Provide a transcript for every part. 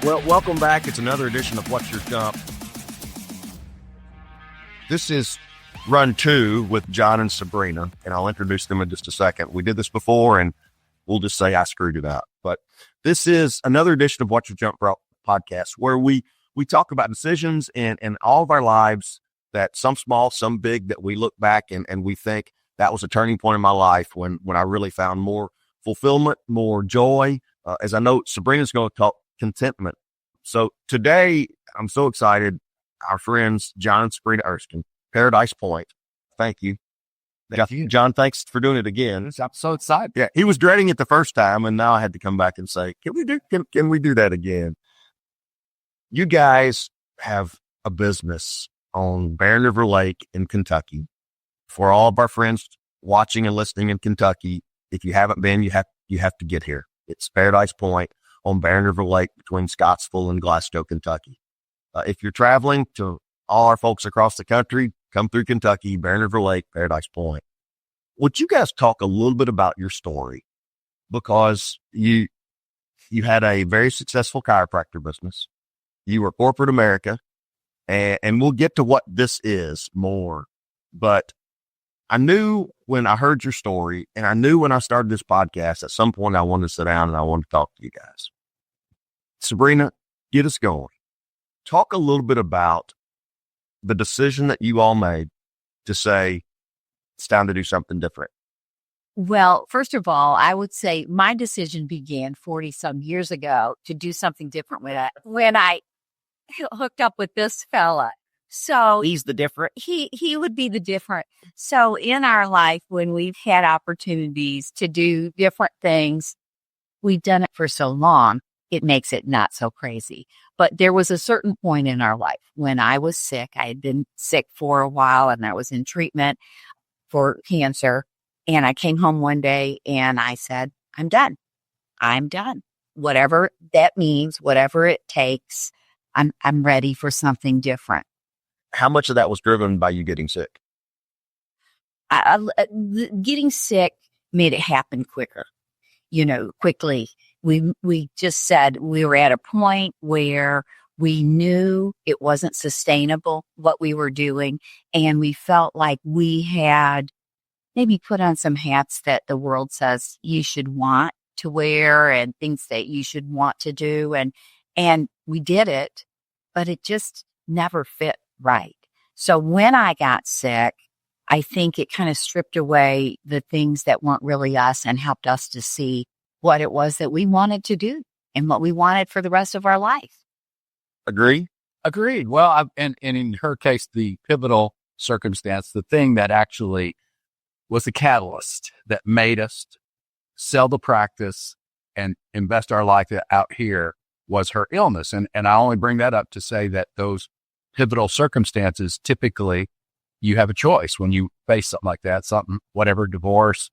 Well, welcome back. It's another edition of What's Your Jump. This is run 2 with John and Sabrina, and I'll introduce them in just a second. We did this before, and we'll just say I screwed it up. But this is another edition of What's Your Jump podcast, where we talk about decisions in all of our lives, that some small, some big, that we look back and we think that was a turning point in my life when I really found more fulfillment, more joy. As I know, Sabrina's going to talk contentment. So today, I'm so excited. Our friends, John and Sabrina Erskine, Paradise Point. Thank you. Thank you. John, thanks for doing it again. I'm so excited. Yeah, he was dreading it the first time, and now I had to come back and say, can we do that again? You guys have a business on Barren River Lake in Kentucky. For all of our friends watching and listening in Kentucky, if you haven't been, you have to get here. It's Paradise Point on Barren River Lake between Scottsville and Glasgow, Kentucky. If you're traveling, to all our folks across the country, come through Kentucky, Barren River Lake, Paradise Point. Would you guys talk a little bit about your story? Because you had a very successful chiropractor business. You were corporate America, and we'll get to what this is more. But I knew when I heard your story, and I knew when I started this podcast, at some point I wanted to sit down and I wanted to talk to you guys. Sabrina, get us going. Talk a little bit about the decision that you all made to say, it's time to do something different. Well, first of all, I would say my decision began 40 some years ago to do something different with it when I hooked up with this fella. So He's the different. he would be the different. So in our life, when we've had opportunities to do different things, we've done it for so long, it makes it not so crazy. But there was a certain point in our life when I was sick. I had been sick for a while and I was in treatment for cancer. And I came home one day and I said, I'm done. I'm done. Whatever that means, whatever it takes, I'm ready for something different. How much of that was driven by you getting sick? Getting sick made it happen quicker, quickly. We just said we were at a point where we knew it wasn't sustainable, what we were doing. And we felt like we had maybe put on some hats that the world says you should want to wear and things that you should want to do. And we did it, but it just never fit right. So when I got sick, I think it kind of stripped away the things that weren't really us and helped us to see what it was that we wanted to do and what we wanted for the rest of our life. Agree? Agreed. Well, and in her case, the pivotal circumstance, the thing that actually was the catalyst that made us sell the practice and invest our life out here was her illness. And I only bring that up to say that those pivotal circumstances, typically you have a choice when you face something like that, whatever, divorce,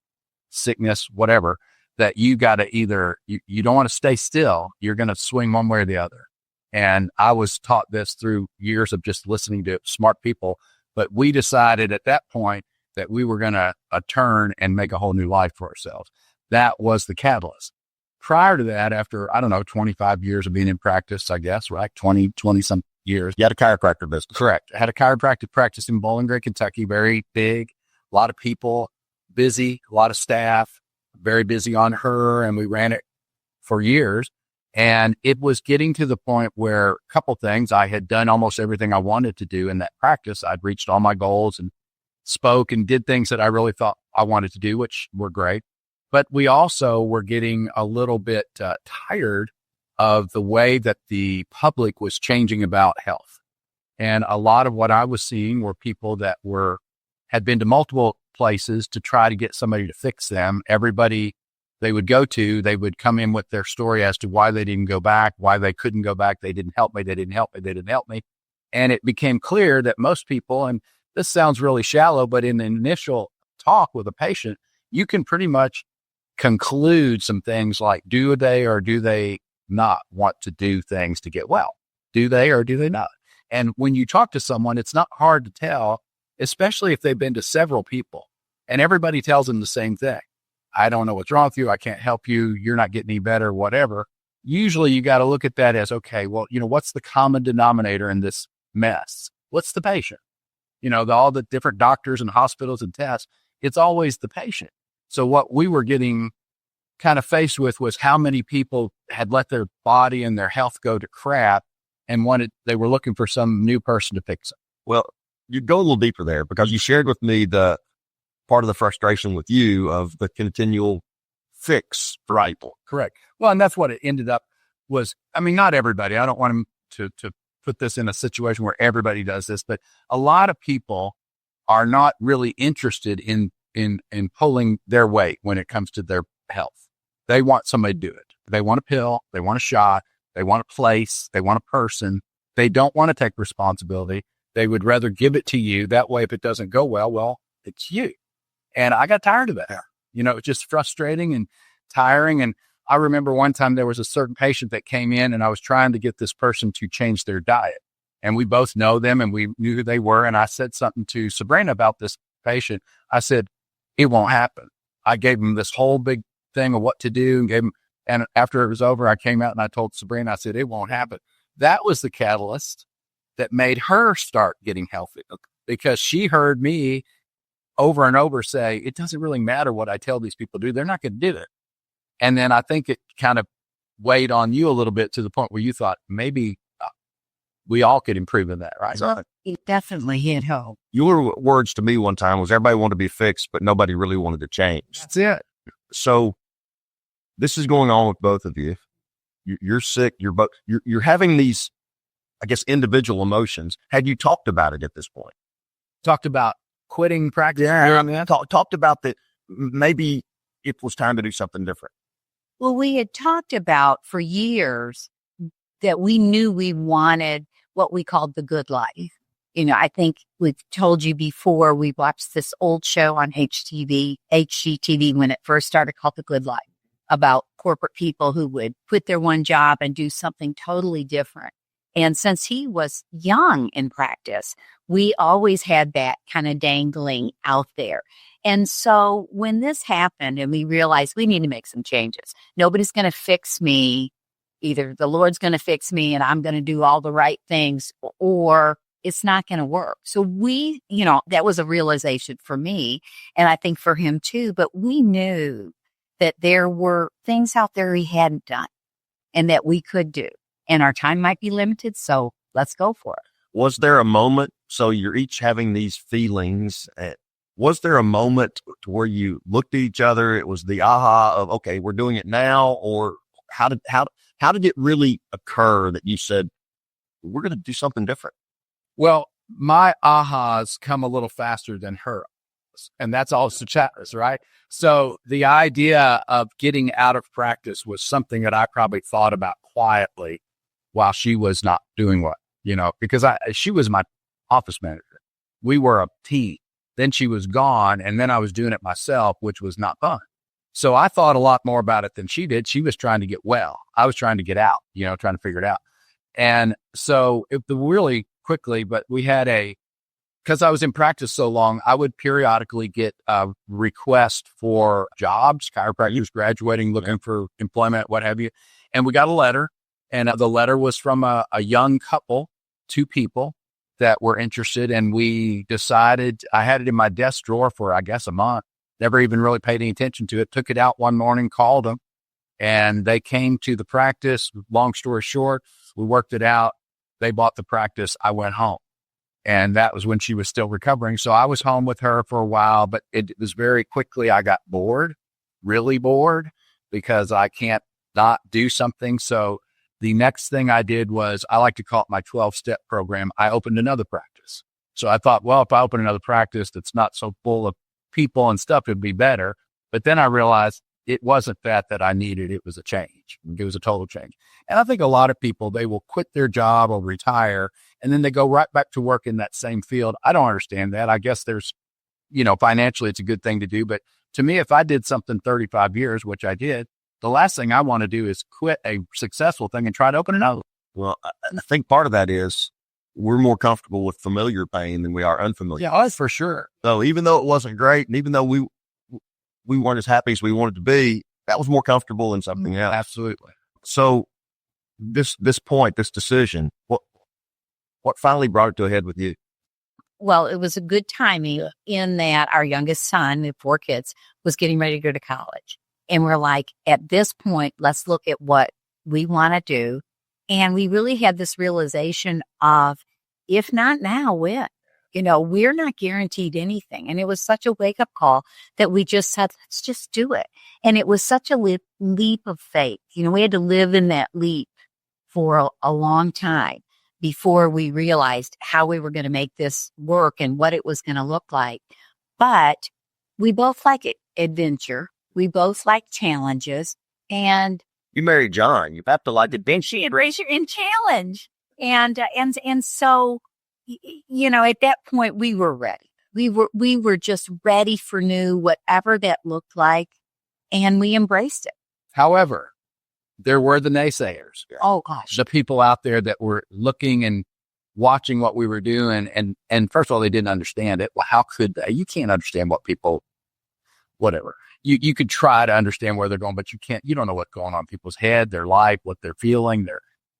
sickness, whatever, that you got to either, you don't want to stay still. You're going to swing one way or the other. And I was taught this through years of just listening to smart people, but we decided at that point that we were going to turn and make a whole new life for ourselves. That was the catalyst. Prior to that, after, 25 years of being in practice, I guess, right? 20 some years. You had a chiropractor business. Correct. I had a chiropractic practice in Bowling Green, Kentucky, very big, a lot of people, busy, a lot of staff, very busy on her. And we ran it for years. And it was getting to the point where a couple things, I had done almost everything I wanted to do in that practice. I'd reached all my goals and spoke and did things that I really thought I wanted to do, which were great. But we also were getting a little bit tired of the way that the public was changing about health. And a lot of what I was seeing were people that had been to multiple places to try to get somebody to fix them. Everybody they would go to, they would come in with their story as to why they didn't go back, why they couldn't go back. They didn't help me. They didn't help me. They didn't help me. And it became clear that most people, and this sounds really shallow, but in the initial talk with a patient, you can pretty much conclude some things like, do they or do they not want to do things to get well? Do they or do they not? And when you talk to someone, it's not hard to tell, especially if they've been to several people and everybody tells them the same thing. I don't know what's wrong with you. I can't help you. You're not getting any better, whatever. usually you got to look at that as, okay, well, what's the common denominator in this mess? What's the patient? All the different doctors and hospitals and tests, it's always the patient. So what we were getting kind of faced with was how many people had let their body and their health go to crap and they were looking for some new person to fix it. Well, you go a little deeper there because you shared with me the part of the frustration with you of the continual fix for people. Correct. Well, and that's what it ended up was. I mean, not everybody. I don't want them to put this in a situation where everybody does this, but a lot of people are not really interested in pulling their weight when it comes to their health. They want somebody to do it. They want a pill. They want a shot. They want a place. They want a person. They don't want to take responsibility. They would rather give it to you. That way, if it doesn't go well, it's you. And I got tired of that. It's just frustrating and tiring. And I remember one time there was a certain patient that came in and I was trying to get this person to change their diet. And we both know them and we knew who they were. And I said something to Sabrina about this patient. I said, it won't happen. I gave him this whole big thing of what to do and after it was over, I came out and I told Sabrina, I said, it won't happen. That was the catalyst that made her start getting healthy because she heard me over and over say, it doesn't really matter what I tell these people to do. They're not going to do it. And then I think it kind of weighed on you a little bit to the point where you thought maybe we all could improve in that, right? It definitely hit home. Your words to me one time was everybody wanted to be fixed, but nobody really wanted to change. That's it. So this is going on with both of you. You're sick. You're having these, I guess, individual emotions. Had you talked about it at this point? Talked about quitting practice? Yeah, I mean, talked about that. Maybe it was time to do something different. Well, we had talked about for years that we knew we wanted what we called the good life. I think we've told you before, we watched this old show on HGTV when it first started called The Good Life, about corporate people who would quit their one job and do something totally different. And since he was young in practice, we always had that kind of dangling out there. And so when this happened and we realized we need to make some changes, nobody's going to fix me. Either the Lord's going to fix me and I'm going to do all the right things, or it's not going to work. So that was a realization for me. And I think for him too, but we knew that there were things out there he hadn't done and that we could do. And our time might be limited. So let's go for it. Was there a moment? So you're each having these feelings. Was there a moment to where you looked at each other? It was the aha of, okay, we're doing it now. Or how did it really occur that you said, we're going to do something different? Well, my ahas come a little faster than her. And that's also chapters, right? So the idea of getting out of practice was something that I probably thought about quietly while she was not doing what, because she was my office manager. We were a team. Then she was gone. And then I was doing it myself, which was not fun. So I thought a lot more about it than she did. She was trying to get well. I was trying to get out, trying to figure it out. And so it really quickly, but we had because I was in practice so long, I would periodically get a request for jobs, chiropractors graduating, looking for employment, what have you. And we got a letter, and the letter was from a young couple, 2 people that were interested. And we decided, I had it in my desk drawer for, I guess, a month, never even really paid any attention to it. Took it out one morning, called them, and they came to the practice. Long story short, we worked it out. They bought the practice. I went home. And that was when she was still recovering. So I was home with her for a while, but it was very quickly, I got bored, really bored, because I can't not do something. So the next thing I did was, I like to call it my 12-step program. I opened another practice. So I thought, well, if I open another practice that's not so full of people and stuff, it'd be better. But then I realized it wasn't that I needed. It was a change. It was a total change. And I think a lot of people, they will quit their job or retire, and then they go right back to work in that same field. I don't understand that. I guess there's, financially it's a good thing to do. But to me, if I did something 35 years, which I did, the last thing I want to do is quit a successful thing and try to open another. Well, I think part of that is we're more comfortable with familiar pain than we are unfamiliar. Yeah, that's for sure. So even though it wasn't great, and even though we weren't as happy as we wanted to be, that was more comfortable than something else. Absolutely. So this point, this decision, what finally brought it to a head with you? Well, it was a good timing in that our youngest son, we have 4 kids, was getting ready to go to college. And we're like, at this point, let's look at what we want to do. And we really had this realization of, if not now, when? We're not guaranteed anything. And it was such a wake up call that we just said, let's just do it. And it was such a leap of faith. We had to live in that leap for a long time before we realized how we were going to make this work and what it was going to look like. But we both like adventure. We both like challenges. And you married John. You have to like adventure and challenge. And so, at that point we were ready. We were just ready for new, whatever that looked like. And we embraced it. However, there were the naysayers. Oh gosh. The people out there that were looking and watching what we were doing. And first of all, they didn't understand it. Well, how could they? You can't understand what people, whatever. You could try to understand where they're going, but you don't know what's going on in people's head, their life, what they're feeling.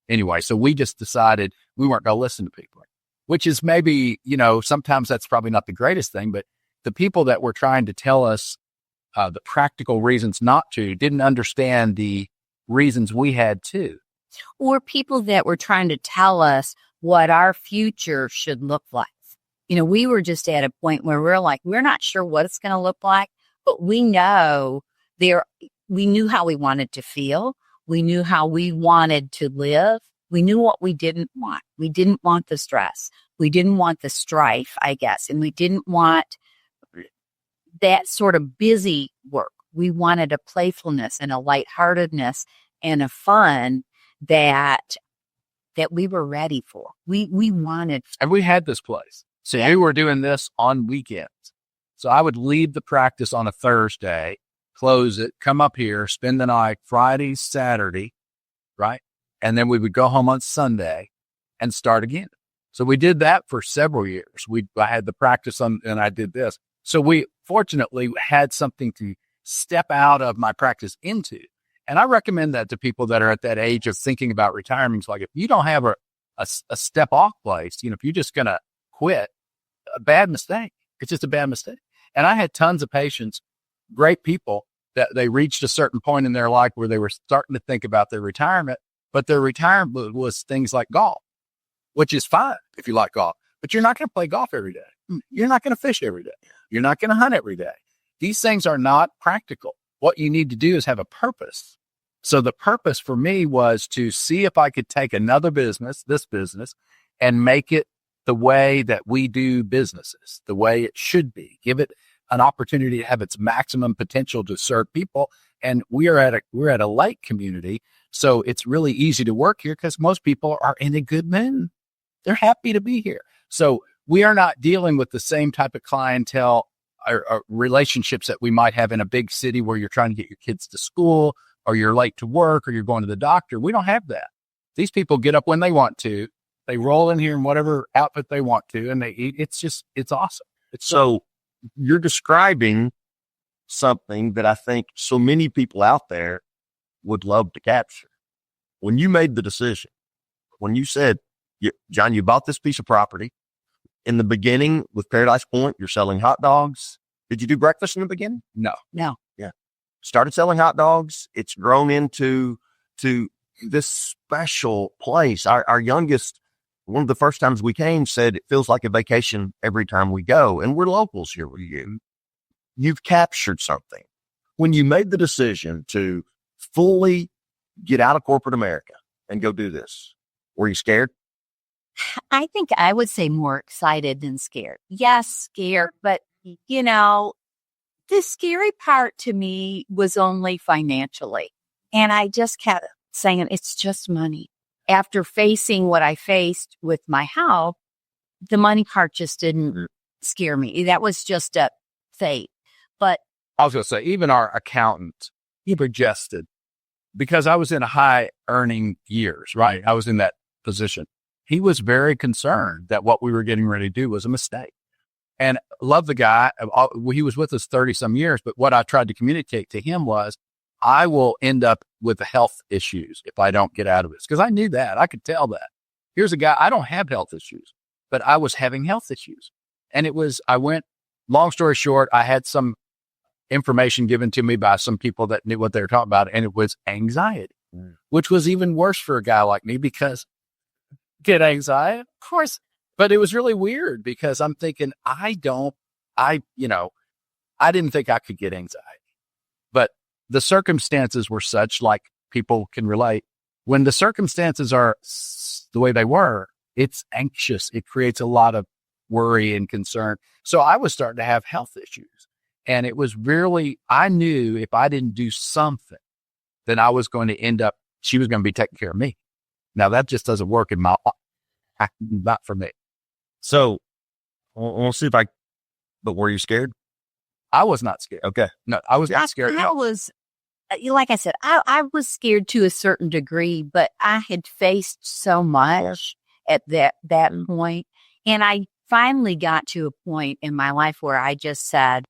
Anyway, so we just decided we weren't going to listen to people, which is maybe, sometimes that's probably not the greatest thing, but the people that were trying to tell us the practical reasons not to didn't understand the reasons we had too. Or people that were trying to tell us what our future should look like. We were just at a point where we're like, we're not sure what it's going to look like, but we know we knew how we wanted to feel. We knew how we wanted to live. We knew what we didn't want. We didn't want the stress. We didn't want the strife, I guess. And we didn't want that sort of busy work. We wanted a playfulness and a lightheartedness and a fun that we were ready for. We wanted. And we had this place. So we were doing this on weekends. So I would leave the practice on a Thursday, close it, come up here, spend the night Friday, Saturday, right? And then we would go home on Sunday and start again. So we did that for several years. I had the practice and I did this. So we fortunately had something to step out of my practice into. And I recommend that to people that are at that age of thinking about retirement. It's like, if you don't have a step off place, if you're just going to quit, a bad mistake. It's just a bad mistake. And I had tons of patients, great people, that they reached a certain point in their life where they were starting to think about their retirement, but their retirement was things like golf, which is fine if you like golf, but you're not going to play golf every day. You're not going to fish every day. You're not going to hunt every day. These things are not practical. What you need to do is have a purpose. So the purpose for me was to see if I could take another business, this business, and make it the way that we do businesses, the way it should be. Give it an opportunity to have its maximum potential to serve people. And we're at a lake community, so it's really easy to work here because most people are in a good mood. They're happy to be here. So we are not dealing with the same type of clientele or relationships that we might have in a big city where you're trying to get your kids to school or you're late to work or you're going to the doctor. We don't have that. These people get up when they want to. They roll in here in whatever outfit they want to, and they eat. It's awesome. So you're describing something that I think so many people out there would love to capture. When you made the decision, when you said, John, you bought this piece of property in the beginning with Paradise Point, you're selling hot dogs. Did you do breakfast in the beginning? No. Yeah. Started selling hot dogs. It's grown into this special place. Our youngest, one of the first times we came, said it feels like a vacation every time we go. And we're locals here with you. You've captured something. When you made the decision to fully get out of corporate America and go do this, were you scared? I think I would say more excited than scared. Yes, scared, but the scary part to me was only financially. And I just kept saying, it's just money. After facing what I faced with my health, the money part just didn't scare me. That was just a fate. But I was going to say, even our accountant, he projected, because I was in a high earning years, right? I was in that position. He was very concerned that what we were getting ready to do was a mistake. And love the guy. He was with us 30 some years, but what I tried to communicate to him was, I will end up with health issues if I don't get out of this. Because I knew that. I could tell that. Here's a guy, I don't have health issues, but I was having health issues. And long story short, I had some information given to me by some people that knew what they were talking about, and it was anxiety, which was even worse for a guy like me because get anxiety, of course. But it was really weird because I'm thinking, I didn't think I could get anxiety. But the circumstances were such, like people can relate. When the circumstances are the way they were, it's anxious. It creates a lot of worry and concern. So I was starting to have health issues. And it was really, I knew if I didn't do something, then I was going to end up, she was going to be taking care of me. Now that just doesn't work in my life, not for me. So we'll see but were you scared? I was not scared. Okay. No, I was not scared. I was, like I said, I was scared to a certain degree, but I had faced so much at that point. And I finally got to a point in my life where I just said,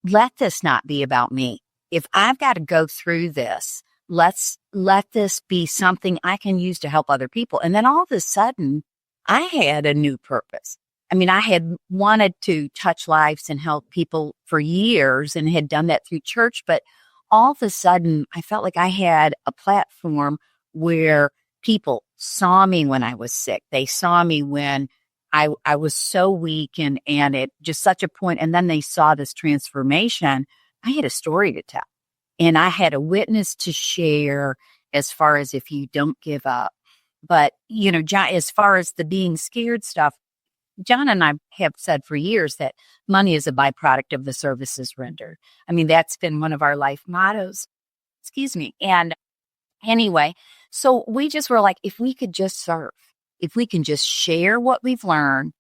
let this not be about me. If I've got to go through this, let this be something I can use to help other people. And then all of a sudden, I had a new purpose. I mean, I had wanted to touch lives and help people for years and had done that through church. But all of a sudden, I felt like I had a platform where people saw me when I was sick. They saw me when I was so weak and it just such a point. And then they saw this transformation. I had a story to tell and I had a witness to share as far as if you don't give up. But, John, as far as the being scared stuff, John and I have said for years that money is a byproduct of the services rendered. I mean, that's been one of our life mottos. Excuse me. And anyway, so we just were like, if we could just serve, if we can just share what we've learned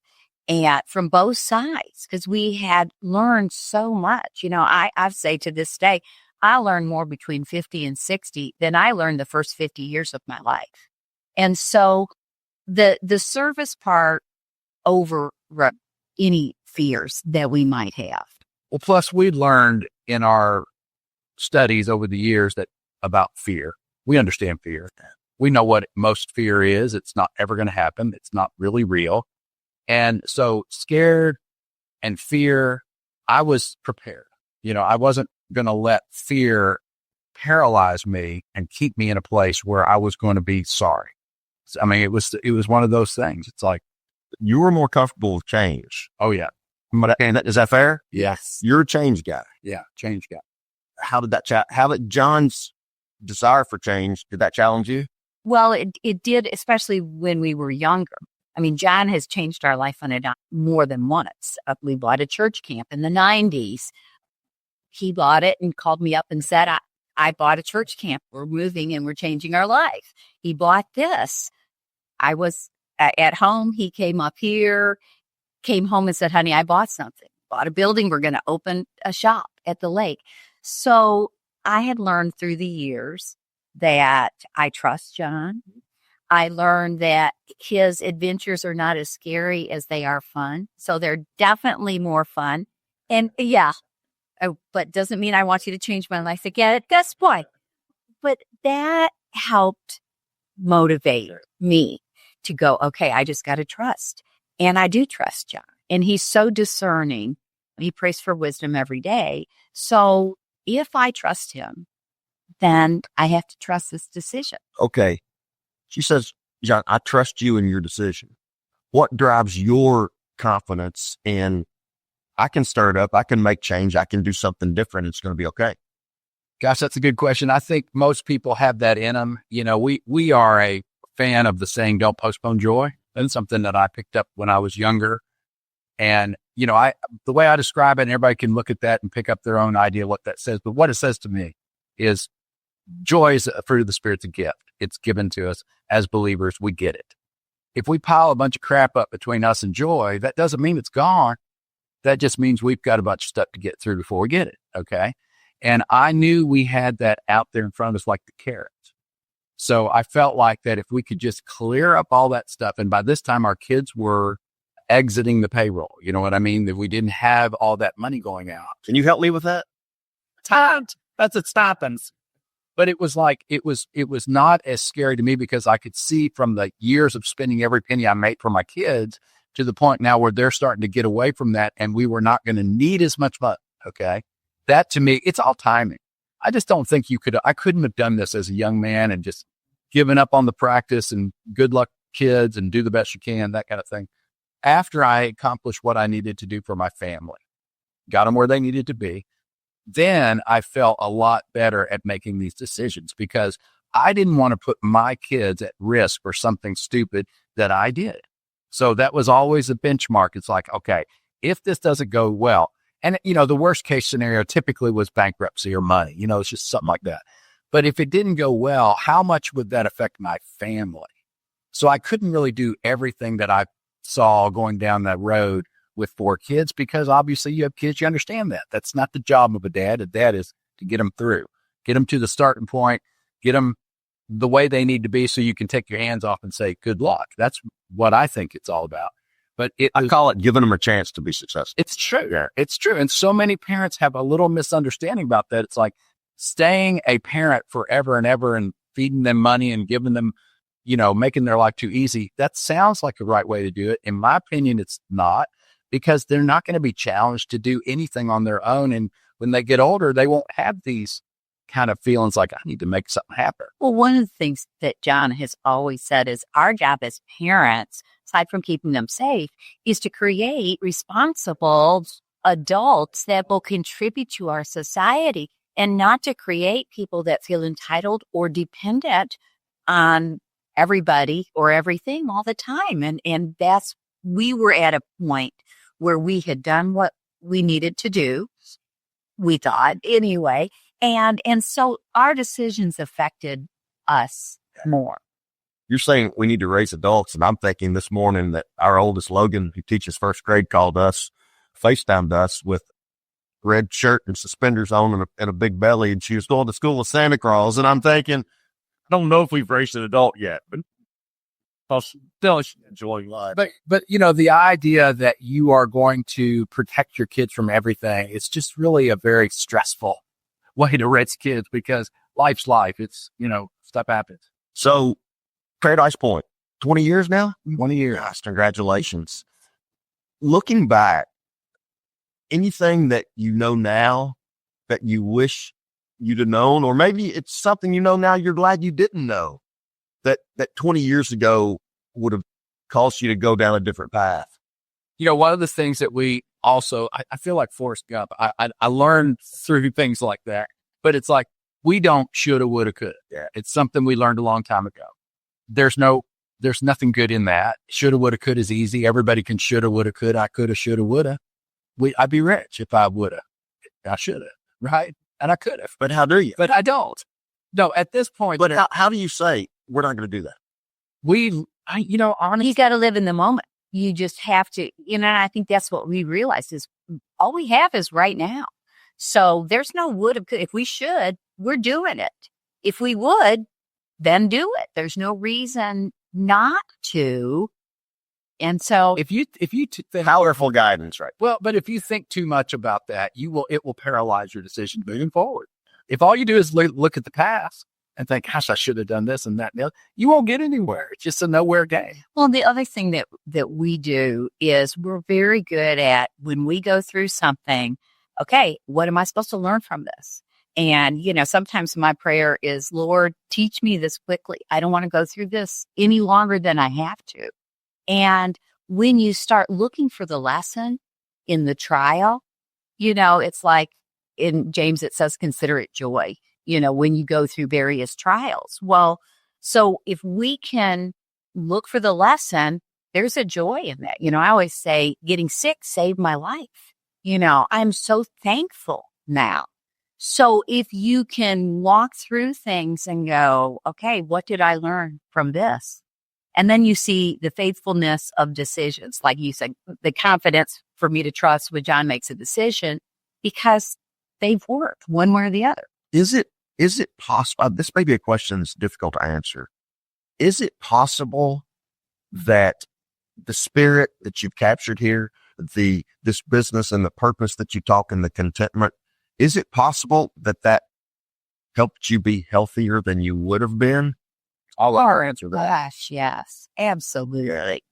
and from both sides, because we had learned so much. I say to this day, I learned more between 50 and 60 than I learned the first 50 years of my life. And so the service part over any fears that we might have. Well, plus we learned in our studies over the years about fear. We understand fear. We know what most fear is. It's not ever going to happen. It's not really real. And so scared and fear, I was prepared. I wasn't going to let fear paralyze me and keep me in a place where I was going to be sorry. I mean, it was one of those things. It's like, you were more comfortable with change. Oh yeah. Is that fair? Yes. You're a change guy. Yeah. Change guy. How did John's desire for change, did that challenge you? Well, it did, especially when we were younger. I mean, John has changed our life on a dime more than once. We bought a church camp in the 90s. He bought it and called me up and said, I bought a church camp. We're moving and we're changing our life. He bought this. I was at home. He came up here, came home and said, honey, I bought something. Bought a building. We're going to open a shop at the lake. So I had learned through the years that I trust John. I learned that his adventures are not as scary as they are fun. So they're definitely more fun. And yeah, but doesn't mean I want you to change my life again. Guess what? But that helped motivate me to go, okay, I just got to trust. And I do trust John. And he's so discerning. He prays for wisdom every day. So if I trust him, then I have to trust this decision. Okay. She says, John, I trust you in your decision. What drives your confidence in, I can start up, I can make change, I can do something different, it's going to be okay? Gosh, that's a good question. I think most people have that in them. We are a fan of the saying, don't postpone joy. That's something that I picked up when I was younger. And, the way I describe it, and everybody can look at that and pick up their own idea what that says. But what it says to me is joy is a fruit of the Spirit's a gift. It's given to us as believers. We get it. If we pile a bunch of crap up between us and joy, that doesn't mean it's gone. That just means we've got a bunch of stuff to get through before we get it. Okay. And I knew we had that out there in front of us like the carrot. So I felt like that if we could just clear up all that stuff, and by this time our kids were exiting the payroll, you know what I mean? That we didn't have all that money going out. Can you help me with that? That's it happens. But it was like, it was not as scary to me because I could see from the years of spending every penny I made for my kids to the point now where they're starting to get away from that and we were not going to need as much money. Okay. That to me, it's all timing. I just don't think I couldn't have done this as a young man and just given up on the practice and good luck kids and do the best you can, that kind of thing. After I accomplished what I needed to do for my family, got them where they needed to be, then I felt a lot better at making these decisions because I didn't want to put my kids at risk for something stupid that I did. So that was always a benchmark. It's like, okay, if this doesn't go well, and the worst case scenario typically was bankruptcy or money, it's just something like that. But if it didn't go well, how much would that affect my family? So I couldn't really do everything that I saw going down that road with 4 kids because obviously you have kids, you understand that. That's not the job of a dad. A dad is to get them through, get them to the starting point, get them the way they need to be so you can take your hands off and say, good luck. That's what I think it's all about. But I call it giving them a chance to be successful. It's true. Yeah. It's true. And so many parents have a little misunderstanding about that. It's like staying a parent forever and ever and feeding them money and giving them, making their life too easy. That sounds like the right way to do it. In my opinion, it's not because they're not going to be challenged to do anything on their own. And when they get older, they won't have these kind of feelings like I need to make something happen. Well, one of the things that John has always said is our job as parents, aside from keeping them safe, is to create responsible adults that will contribute to our society and not to create people that feel entitled or dependent on everybody or everything all the time. And we were at a point where we had done what we needed to do. We thought anyway. And so our decisions affected us more. You're saying we need to raise adults. And I'm thinking this morning that our oldest Logan, who teaches first grade, called us, FaceTimed us with red shirt and suspenders on and a big belly. And she was going to school of Santa Claus. And I'm thinking, I don't know if we've raised an adult yet, but still enjoying life. But the idea that you are going to protect your kids from everything, it's just really a very stressful way to raise kids because life's life. It's, stuff happens. So Paradise Point, 20 years now? 20 years. Gosh, congratulations. Looking back, anything that you know now that you wish you'd have known, or maybe it's something now you're glad you didn't know that 20 years ago would have caused you to go down a different path? One of the things that we also, I feel like Forrest Gump, I learned through things like that, but it's like, we don't shoulda, woulda, coulda. Yeah. It's something we learned a long time ago. There's nothing good in that. Shoulda, woulda, coulda is easy. Everybody can shoulda, woulda, coulda. I coulda, shoulda, woulda. I'd be rich if I woulda. I shoulda, right? And I could have. But how do you? But I don't. No, at this point. But how do you say, we're not going to do that? Honestly, you got to live in the moment. You just have to, I think that's what we realize is all we have is right now. So there's no would. If we should, we're doing it. If we would, then do it. There's no reason not to. And so if you think powerful guidance, right? Well, but if you think too much about that, it will paralyze your decision moving forward. If all you do is look at the past and think, gosh, I should have done this and that, and the other, you won't get anywhere. It's just a nowhere game. Well, the other thing that we do is we're very good at when we go through something, okay, what am I supposed to learn from this? And, sometimes my prayer is, Lord, teach me this quickly. I don't want to go through this any longer than I have to. And when you start looking for the lesson in the trial, it's like in James, it says, consider it joy, when you go through various trials. Well, so if we can look for the lesson, there's a joy in that. I always say getting sick saved my life. I'm so thankful now. So if you can walk through things and go, okay, what did I learn from this? And then you see the faithfulness of decisions. Like you said, the confidence for me to trust when John makes a decision because they've worked one way or the other. Is it possible? This may be a question that's difficult to answer. Is it possible that the spirit that you've captured here, this business and the purpose that you talk in the contentment, is it possible that helped you be healthier than you would have been? I'll let her answer that. Gosh, yes, absolutely.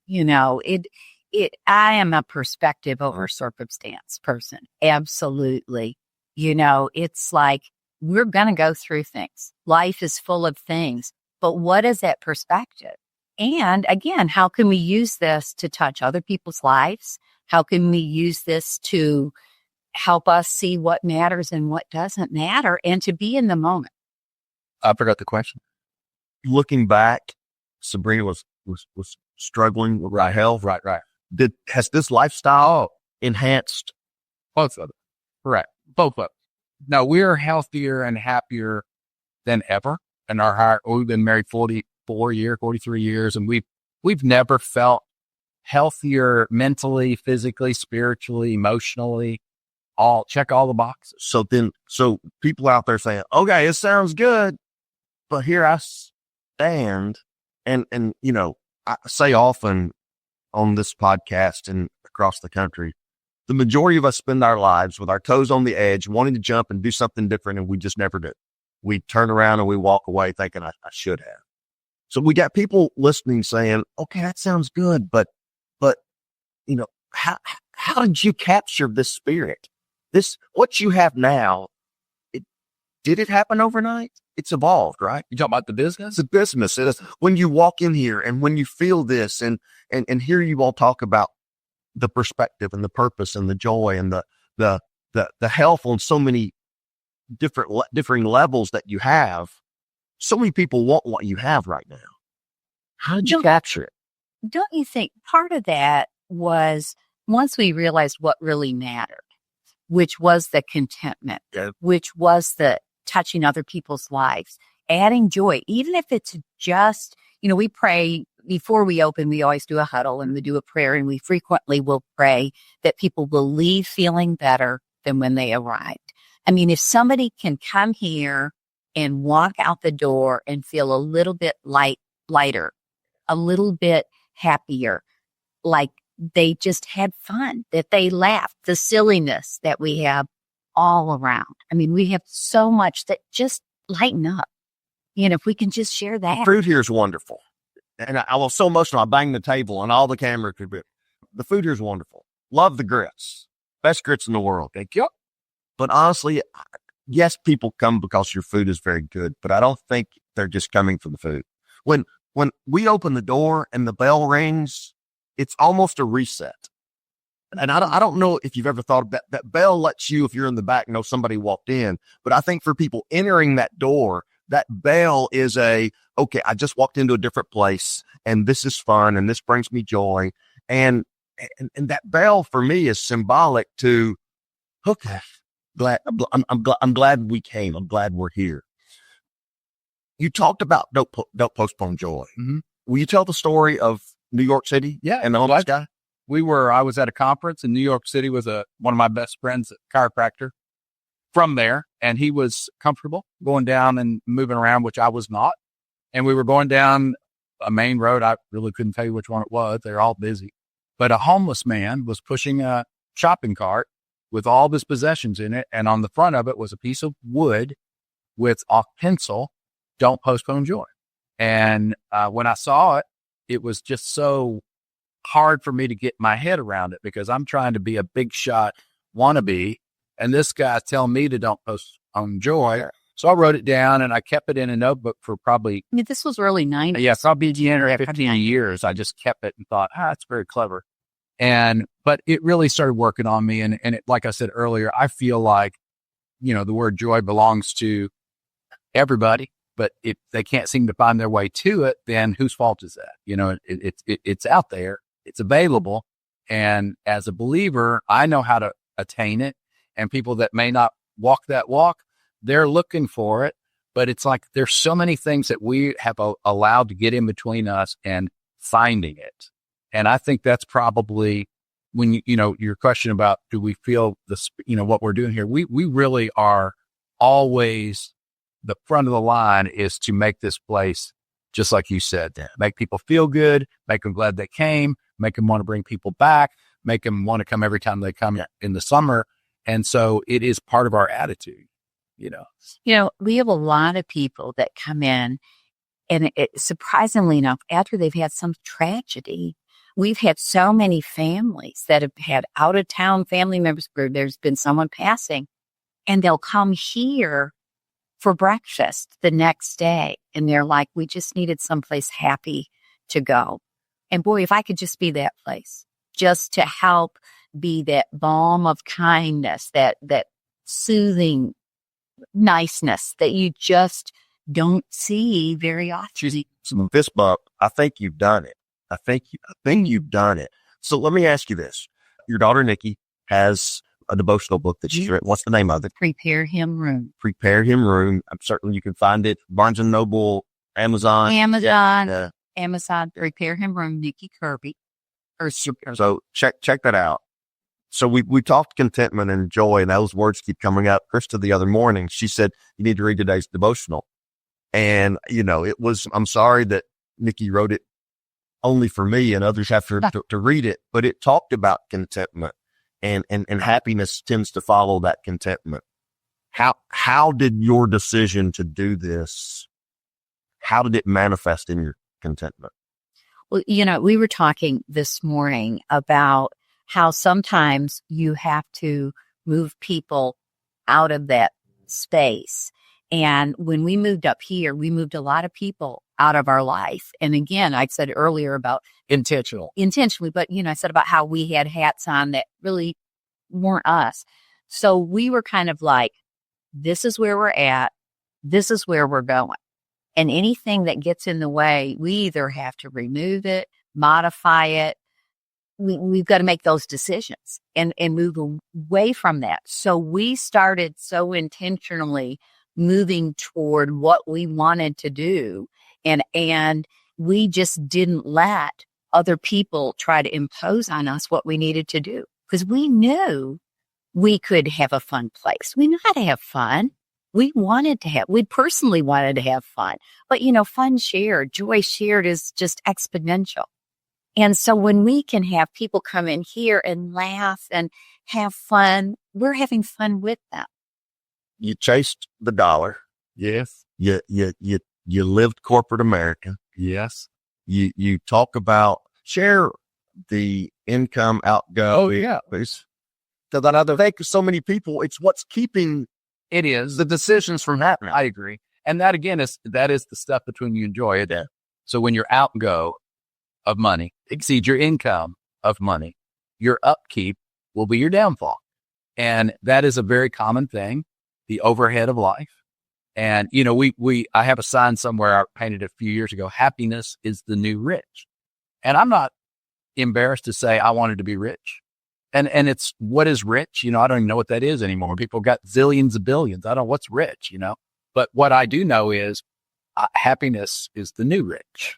I am a perspective over circumstance person. Absolutely. It's like we're going to go through things. Life is full of things, but what is that perspective? And again, how can we use this to touch other people's lives? How can we use this to help us see what matters and what doesn't matter and to be in the moment? I forgot the question. Looking back, Sabrina was struggling with her health. Right. Has this lifestyle enhanced Both of them. Correct. Both of them. No, we're healthier and happier than ever. And we've been married 43 years, and we've never felt healthier mentally, physically, spiritually, emotionally. Check all the boxes. So people out there saying, okay, it sounds good, but here I stand. And I say often on this podcast and across the country, the majority of us spend our lives with our toes on the edge, wanting to jump and do something different, and we just never do. We turn around and we walk away thinking I should have. So we got people listening saying, okay, that sounds good, but how did you capture this spirit? What you have now, did it happen overnight? It's evolved, right? You talking about the business? It's a business. It is. When you walk in here and when you feel this and hear you all talk about the perspective and the purpose and the joy and the health on so many differing levels that you have, so many people want what you have right now. How did you capture it? Don't you think part of that was once we realized what really mattered, which was the contentment, which was the touching other people's lives, adding joy, even if it's just, we pray before we open, we always do a huddle and we do a prayer, and we frequently will pray that people will leave feeling better than when they arrived. I mean, if somebody can come here and walk out the door and feel a little bit lighter, a little bit happier, like they just had fun, that they laughed, the silliness that we have all around. I mean, we have so much that just lighten up. If we can just share that. The food here is wonderful. And I was so emotional, I banged the table and all the camera could be. The food here is wonderful. Love the grits. Best grits in the world. Thank you. But honestly, yes, people come because your food is very good, but I don't think they're just coming for the food. When we open the door and the bell rings, it's almost a reset. And I don't know if you've ever thought about that bell lets you, if you're in the back, know somebody walked in. But I think for people entering that door, that bell is okay, I just walked into a different place and this is fun and this brings me joy. And that bell for me is symbolic to, okay, I'm glad we came. I'm glad we're here. You talked about don't postpone joy. Mm-hmm. Will you tell the story of New York City? Yeah. And the homeless guy? I was at a conference in New York City with one of my best friends, a chiropractor from there. And he was comfortable going down and moving around, which I was not. And we were going down a main road. I really couldn't tell you which one it was. They're all busy. But a homeless man was pushing a shopping cart with all of his possessions in it. And on the front of it was a piece of wood with a pencil, "Don't postpone joy." And when I saw it, it was just so hard for me to get my head around it because I'm trying to be a big shot wannabe. And this guy's telling me to don't postpone joy. So I wrote it down and I kept it in a notebook for probably. This was early 90s. Yeah, probably 15 years. I just kept it and thought, that's very clever. But it really started working on me. And it, like I said earlier, I feel like, the word joy belongs to everybody. But if they can't seem to find their way to it, then whose fault is that? It's out there. It's available. And as a believer, I know how to attain it. And people that may not walk that walk, they're looking for it. But it's like there's so many things that we have allowed to get in between us and finding it. And I think that's probably when, your question about do we feel what we're doing here, we really are always the front of the line is to make this place, just like you said, make people feel good, make them glad they came, make them want to bring people back, make them want to come every time they come in the summer. And so it is part of our attitude. you know. We have a lot of people that come in, and surprisingly enough, after they've had some tragedy, we've had so many families that have had out of town family members where there's been someone passing, and they'll come here for breakfast the next day. And they're like, we just needed someplace happy to go. And boy, if I could just be that place, just to help be that balm of kindness, that soothing niceness that you just don't see very often. Some fist bump. I think you've done it. I think you've done it. So let me ask you this. Your daughter, Nikki, has a devotional book that she's written. What's the name of it? Prepare Him Room. Prepare Him Room. I'm certain you can find it. Barnes & Noble, Amazon. Amazon, Prepare Him Room, Nikki Kirby. So check that out. So we talked contentment and joy, and those words keep coming up. Krista, the other morning, she said, you need to read today's devotional. And, I'm sorry that Nikki wrote it only for me and others have to read it, but it talked about contentment and happiness tends to follow that contentment. How did your decision to do this, how did it manifest in your contentment? Well, we were talking this morning about how sometimes you have to move people out of that space. And when we moved up here, we moved a lot of people out of our life. And again, I said earlier about intentionally, but I said about how we had hats on that really weren't us. So we were kind of like, this is where we're at. This is where we're going. And anything that gets in the way, we either have to remove it, modify it. We've got to make those decisions and move away from that. So we started so intentionally moving toward what we wanted to do. And we just didn't let other people try to impose on us what we needed to do, because we knew we could have a fun place. We knew how to have fun. We personally wanted to have fun, but fun shared, joy shared is just exponential. And so when we can have people come in here and laugh and have fun, we're having fun with them. You chased the dollar. Yes. You lived corporate America. Yes. You talk about share the income outgo. Oh yeah. So that I think so many people, it's what's keeping. It is the decisions from happening. I agree. And that again is the stuff between you and joy. Yeah. So when your outgo of money exceeds your income of money, your upkeep will be your downfall. And that is a very common thing, the overhead of life. And, I have a sign somewhere I painted a few years ago, happiness is the new rich. And I'm not embarrassed to say I wanted to be rich. And it's, what is rich? I don't even know what that is anymore. People got zillions of billions. I don't know what's rich, but what I do know is happiness is the new rich.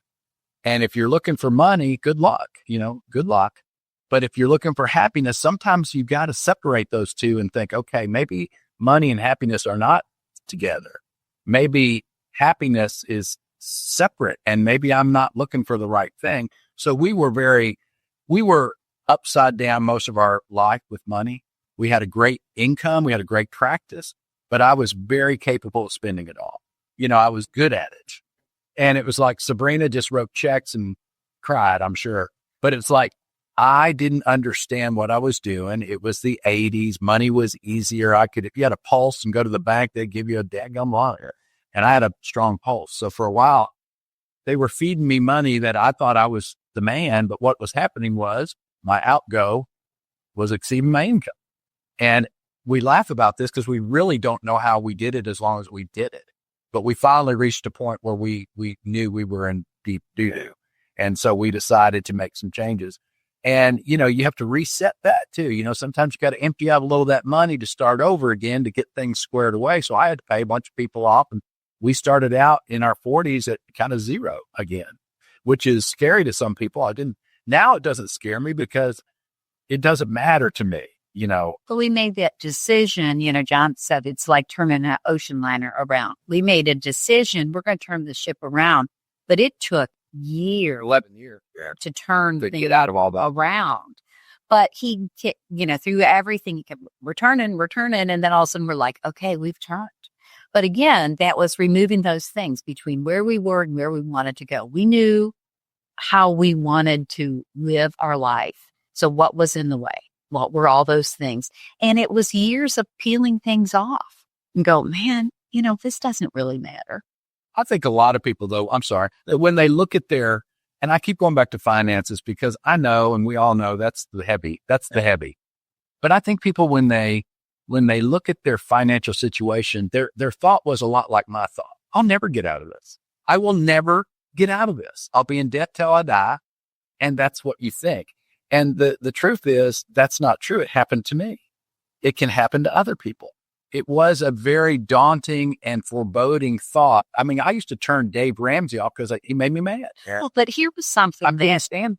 And if you're looking for money, good luck, good luck. But if you're looking for happiness, sometimes you've got to separate those two and think, okay, maybe money and happiness are not together. Maybe happiness is separate and maybe I'm not looking for the right thing. So we were upside down most of our life with money. We had a great income. We had a great practice, but I was very capable of spending it all. I was good at it. And it was like Sabrina just wrote checks and cried, I'm sure. But it's like, I didn't understand what I was doing. It was the 80s. Money was easier. If you had a pulse and go to the bank, they'd give you a daggum loan. And I had a strong pulse. So for a while, they were feeding me money that I thought I was the man. But what was happening was my outgo was exceeding my income. And we laugh about this because we really don't know how we did it as long as we did it. But we finally reached a point where we knew we were in deep doo-doo. And so we decided to make some changes. And, you have to reset that too. Sometimes you got to empty out a little of that money to start over again to get things squared away. So I had to pay a bunch of people off. And we started out in our 40s at kind of zero again, which is scary to some people. Now it doesn't scare me because it doesn't matter to me. But we made that decision. John said it's like turning an ocean liner around. We made a decision. We're going to turn the ship around, but it took 11 years to turn to things get out of all that around. But he, through everything, he kept returning. And then all of a sudden we're like, okay, we've turned. But again, that was removing those things between where we were and where we wanted to go. We knew how we wanted to live our life. So what was in the way? What were all those things? And it was years of peeling things off and go, man, this doesn't really matter. I think a lot of people, though, I'm sorry, that when they look at and I keep going back to finances because I know, and we all know that's the heavy. But I think people, when they look at their financial situation, their thought was a lot like my thought. I'll never get out of this. I will never get out of this. I'll be in debt till I die. And that's what you think. And the truth is that's not true. It happened to me. It can happen to other people. It was a very daunting and foreboding thought. I mean, I used to turn Dave Ramsey off because he made me mad. Yeah. Well, but here was something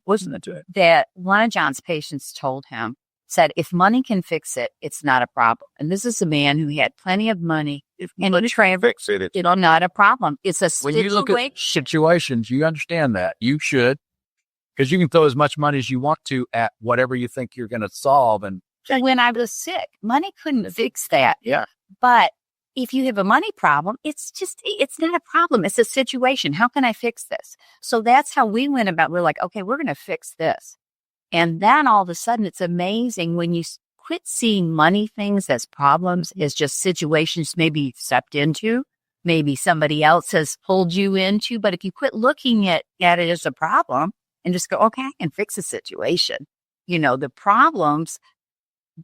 listening to it. That one of John's patients told him, said, if money can fix it, it's not a problem. And this is a man who had plenty of money. If money can fix it, it's not a problem. It's a When you look at situations, you understand that. You should, because you can throw as much money as you want to at whatever you think you're going to solve. And when I was sick, money couldn't fix that. Yeah. But if you have a money problem, it's not a problem. It's a situation. How can I fix this? So that's how we went about. We're like, okay, we're going to fix this. And then all of a sudden, it's amazing when you quit seeing money things as problems, as just situations maybe you've stepped into, maybe somebody else has pulled you into. But if you quit looking at it as a problem and just go, okay, I can fix the situation. The problems,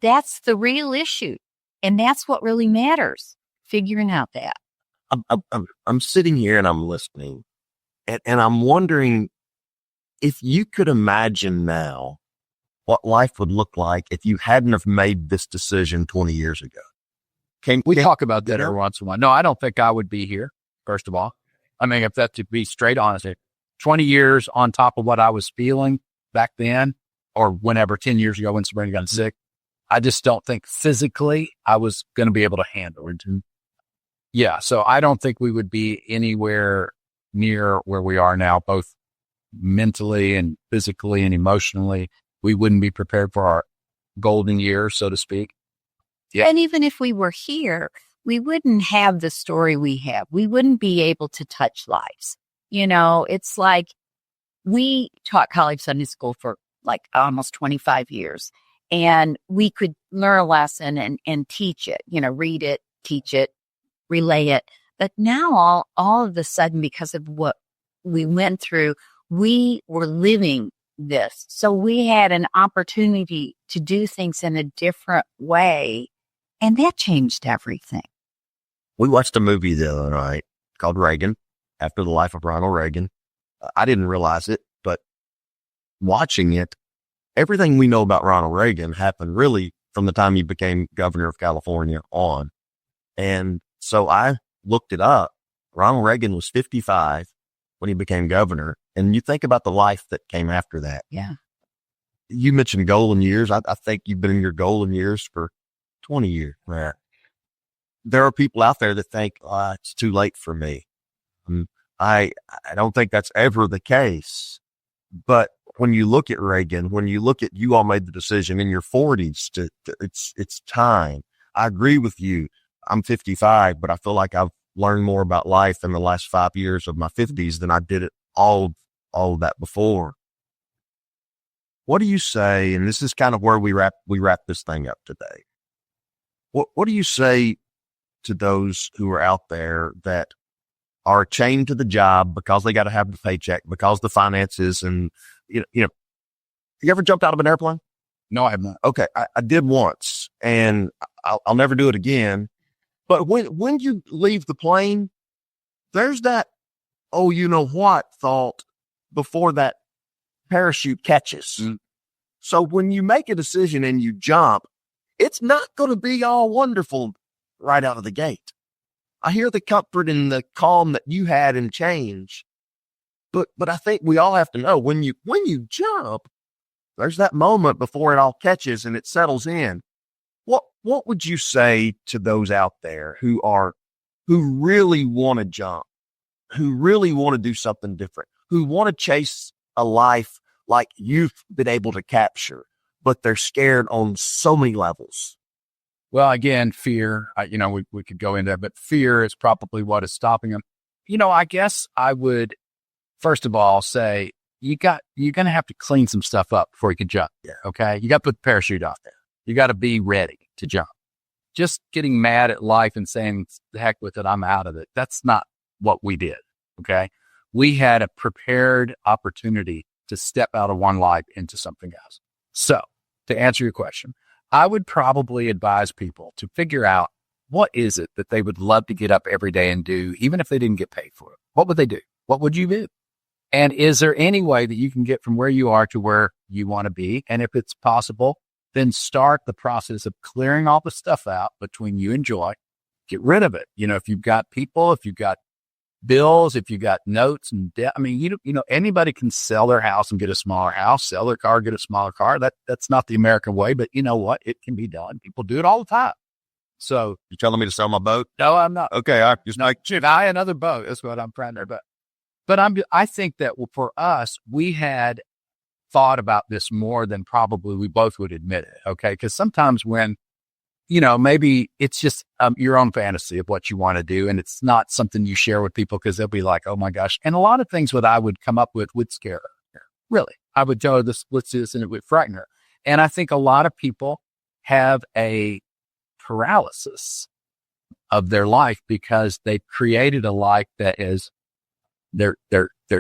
that's the real issue. And that's what really matters, figuring out that. I'm sitting here and I'm listening and I'm wondering if you could imagine now what life would look like if you hadn't have made this decision 20 years ago. We talk about that every once in a while. No, I don't think I would be here, first of all. I mean, if that to be straight honest, 20 years on top of what I was feeling back then or whenever, 10 years ago when Sabrina got sick, I just don't think physically I was going to be able to handle it. Yeah, so I don't think we would be anywhere near where we are now, both mentally and physically and emotionally. We wouldn't be prepared for our golden years, so to speak. Yeah. And even if we were here, we wouldn't have the story we have. We wouldn't be able to touch lives. It's like we taught college Sunday school for like almost 25 years. And we could learn a lesson and teach it, read it, teach it, relay it. But now all of a sudden, because of what we went through, we were living this. So we had an opportunity to do things in a different way. And that changed everything. We watched a movie the other night called Reagan, After the Life of Ronald Reagan. I didn't realize it, but watching it, everything we know about Ronald Reagan happened really from the time he became governor of California on. And so I looked it up. Ronald Reagan was 55 when he became governor. And you think about the life that came after that. Yeah. You mentioned golden years. I think you've been in your golden years for 20 years. Right. There are people out there that think, it's too late for me. I don't think that's ever the case. But when you look at Reagan, when you look at you all made the decision in your 40s it's time. I agree with you. I'm 55, but I feel like I've learned more about life in the last 5 years of my 50s than I did it all of that before. What do you say? And this is kind of where we wrap this thing up today. What do you say to those who are out there that are chained to the job because they got to have the paycheck, because the finances and, you ever jumped out of an airplane? No, I have not. Okay. I did once and I'll never do it again. But when you leave the plane, there's that, oh, you know what thought before that parachute catches. Mm. So when you make a decision and you jump, it's not going to be all wonderful right out of the gate. I hear the comfort and the calm that you had in change, but I think we all have to know when you jump, there's that moment before it all catches and it settles in. What would you say to those out there who really want to jump, who really want to do something different, who want to chase a life like you've been able to capture, but they're scared on so many levels? Well, again, fear, we could go into that, but fear is probably what is stopping them. I guess I would, first of all, say you're going to have to clean some stuff up before you can jump. Yeah. Okay. You got to put the parachute out there. You got to be ready to jump. Just getting mad at life and saying, the heck with it, I'm out of it. That's not what we did. Okay. We had a prepared opportunity to step out of one life into something else. So to answer your question, I would probably advise people to figure out what is it that they would love to get up every day and do, even if they didn't get paid for it. What would they do? What would you do? And is there any way that you can get from where you are to where you want to be? And if it's possible, then start the process of clearing all the stuff out between you and joy. Get rid of it. If you've got people, if you've got bills, if you got notes and debt, anybody can sell their house and get a smaller house, sell their car, get a smaller car. That's not the American way, but you know what? It can be done. People do it all the time. So You're telling me to sell my boat? no, I'm not. Okay. I just Buy another boat. That's what I'm trying to do. But I think that for us, we had thought about this more than probably we both would admit it. Okay. Because sometimes when, maybe it's just your own fantasy of what you want to do. And it's not something you share with people because they'll be like, oh my gosh. And a lot of things that I would come up with would scare her. Really. I would tell her this, let's do this, and it would frighten her. And I think a lot of people have a paralysis of their life because they've created a life that is, they're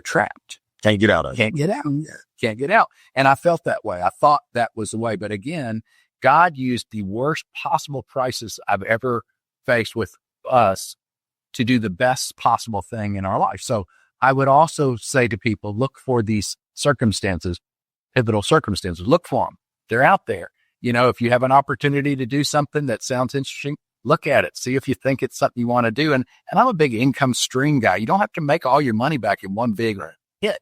trapped. can't get out of it. Can't get out. Can't get out. And I felt that way. I thought that was the way. But again, God used the worst possible crisis I've ever faced with us to do the best possible thing in our life. So I would also say to people, look for these circumstances, pivotal circumstances. Look for them. They're out there. If you have an opportunity to do something that sounds interesting, look at it. See if you think it's something you want to do. And I'm a big income stream guy. You don't have to make all your money back in one big hit.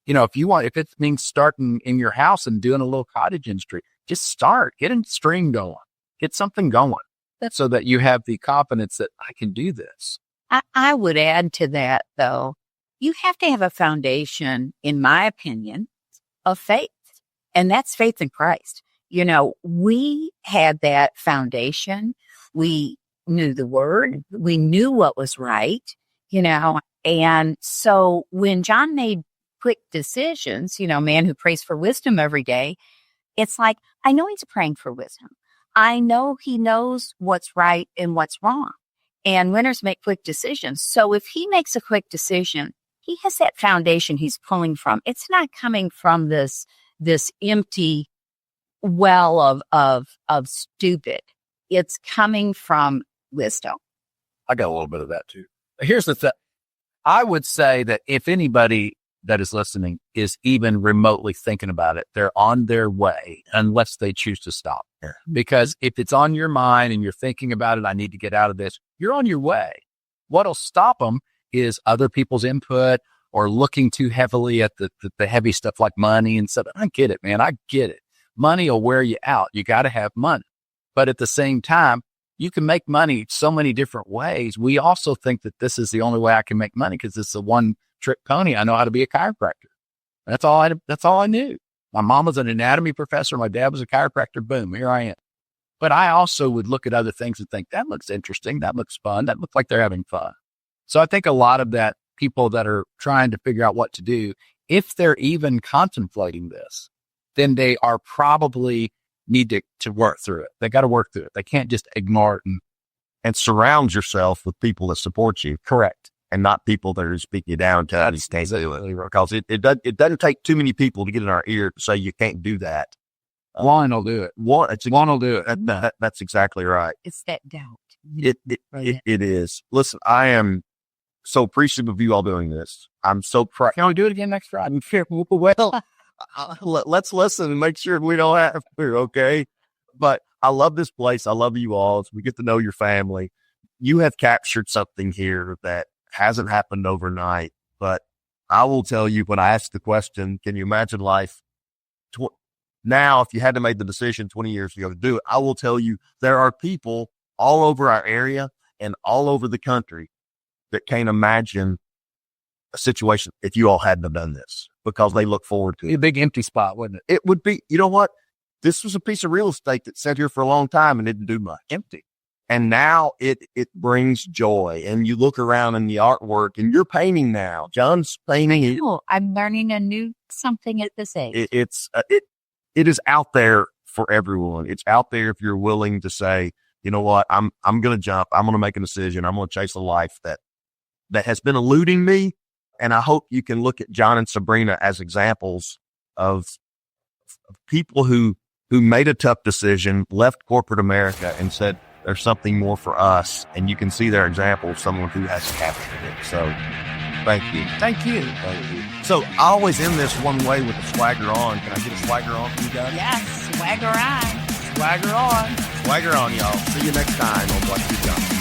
If it means starting in your house and doing a little cottage industry, just start, get a stream going, get something going so that you have the confidence that I can do this. I would add to that, though, you have to have a foundation, in my opinion, of faith. And that's faith in Christ. We had that foundation. We knew the word. We knew what was right, and so when John made quick decisions, man who prays for wisdom every day, it's like, I know he's praying for wisdom. I know he knows what's right and what's wrong. And winners make quick decisions. So if he makes a quick decision, he has that foundation he's pulling from. It's not coming from this empty well of stupid. It's coming from wisdom. I got a little bit of that too. Here's the thing. I would say that if anybody that is listening is even remotely thinking about it, they're on their way unless they choose to stop. Because if it's on your mind and you're thinking about it, I need to get out of this, you're on your way. What'll stop them is other people's input or looking too heavily at the heavy stuff like money and stuff. I get it, man. I get it. Money will wear you out. You got to have money. But at the same time, you can make money so many different ways. We also think that this is the only way I can make money because it's the one trick pony. I know how to be a chiropractor. That's all I knew. My mom was an anatomy professor. My dad was a chiropractor. Boom, here I am. But I also would look at other things and think, that looks interesting. That looks fun. That looks like they're having fun. So I think a lot of that people that are trying to figure out what to do, if they're even contemplating this, then they are probably need to work through it. They got to work through it. They can't just ignore it and surround yourself with people that support you. Correct. And not people that are speaking you down to That's can't do exactly it. right. Because it doesn't take too many people to get in our ear to say you can't do that. One will do it. One will do it. That's exactly right. It's that doubt. It is. Listen, I am so appreciative of you all doing this. I'm so proud. Can we do it again next Friday? Well, let's listen and make sure we don't have to, okay? But I love this place. I love you all. We get to know your family. You have captured something here that hasn't happened overnight. But I will tell you, when I asked the question, can you imagine life now, if you had to make the decision 20 years ago to do it? I will tell you, there are people all over our area and all over the country that can't imagine a situation if you all hadn't have done this, because they look forward to it. A big empty spot, wouldn't it? It would be, you know what? this was a piece of real estate that sat here for a long time and didn't do much. Empty. And now it brings joy. And you look around in the artwork, and you're painting now. John's painting. Cool. I'm learning a new something at this age. It is out there for everyone. It's out there if you're willing to say, you know what, I'm going to jump. I'm going to make a decision. I'm going to chase a life that has been eluding me. And I hope you can look at John and Sabrina as examples of people who made a tough decision, left corporate America, and said, there's something more for us. And you can see their example of someone who has captured it. So thank you. Thank you. Thank you. So I always end this one way with a swagger on. Can I get a swagger on for you guys? Yes, swagger on. Swagger on. Swagger on, y'all. See you next time on What You Got.